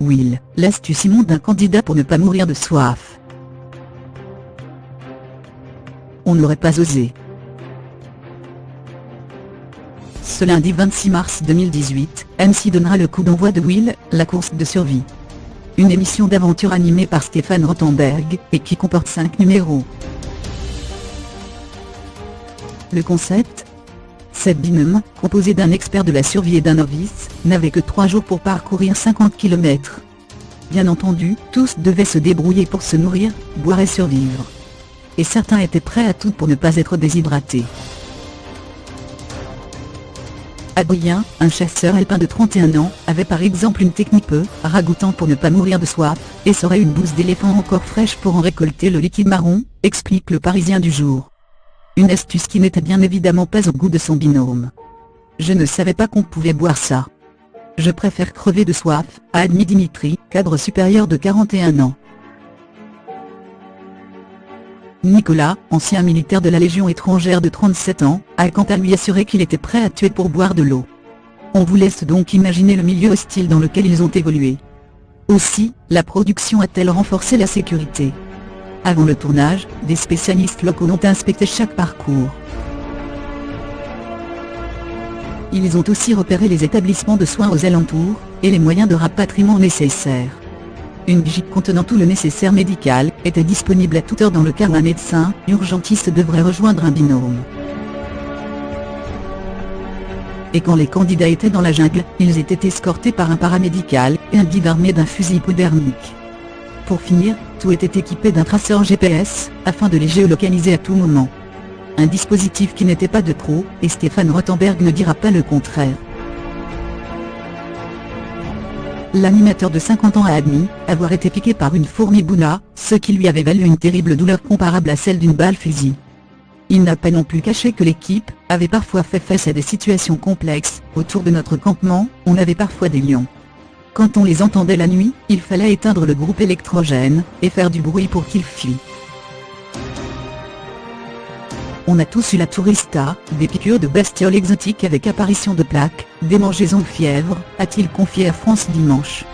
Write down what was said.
Will, l'astuce immonde d'un candidat pour ne pas mourir de soif. On n'aurait pas osé. Ce lundi 26 mars 2018, M6 donnera le coup d'envoi de Will, la course de survie. Une émission d'aventure animée par Stéphane Rothenberg, et qui comporte 5 numéros. Le concept ? 7 binômes, composés d'un expert de la survie et d'un novice, n'avaient que 3 jours pour parcourir 50 km. Bien entendu, tous devaient se débrouiller pour se nourrir, boire et survivre. Et certains étaient prêts à tout pour ne pas être déshydratés. Adrien, un chasseur alpin de 31 ans, avait par exemple une technique peu ragoûtante pour ne pas mourir de soif, et serait une bouse d'éléphant encore fraîche pour en récolter le liquide marron, explique le Parisien du jour. Une astuce qui n'était bien évidemment pas au goût de son binôme. Je ne savais pas qu'on pouvait boire ça. Je préfère crever de soif, a admis Dimitri, cadre supérieur de 41 ans. Nicolas, ancien militaire de la Légion étrangère de 37 ans, a quant à lui assuré qu'il était prêt à tuer pour boire de l'eau. On vous laisse donc imaginer le milieu hostile dans lequel ils ont évolué. Aussi, la production a-t-elle renforcé la sécurité. Avant le tournage, des spécialistes locaux ont inspecté chaque parcours. Ils ont aussi repéré les établissements de soins aux alentours, et les moyens de rapatriement nécessaires. Une jeep contenant tout le nécessaire médical était disponible à toute heure dans le cas où un médecin urgentiste devrait rejoindre un binôme. Et quand les candidats étaient dans la jungle, ils étaient escortés par un paramédical et un guide armé d'un fusil hypodermique. Pour finir, tout était équipé d'un traceur GPS, afin de les géolocaliser à tout moment. Un dispositif qui n'était pas de trop, et Stéphane Rothenberg ne dira pas le contraire. L'animateur de 50 ans a admis avoir été piqué par une fourmi boula, ce qui lui avait valu une terrible douleur comparable à celle d'une balle fusil. Il n'a pas non plus caché que l'équipe avait parfois fait face à des situations complexes. Autour de notre campement, on avait parfois des lions. Quand on les entendait la nuit, il fallait éteindre le groupe électrogène et faire du bruit pour qu'ils fuient. On a tous eu la tourista, des piqûres de bestioles exotiques avec apparition de plaques, des démangeaisons de fièvre, a-t-il confié à France Dimanche.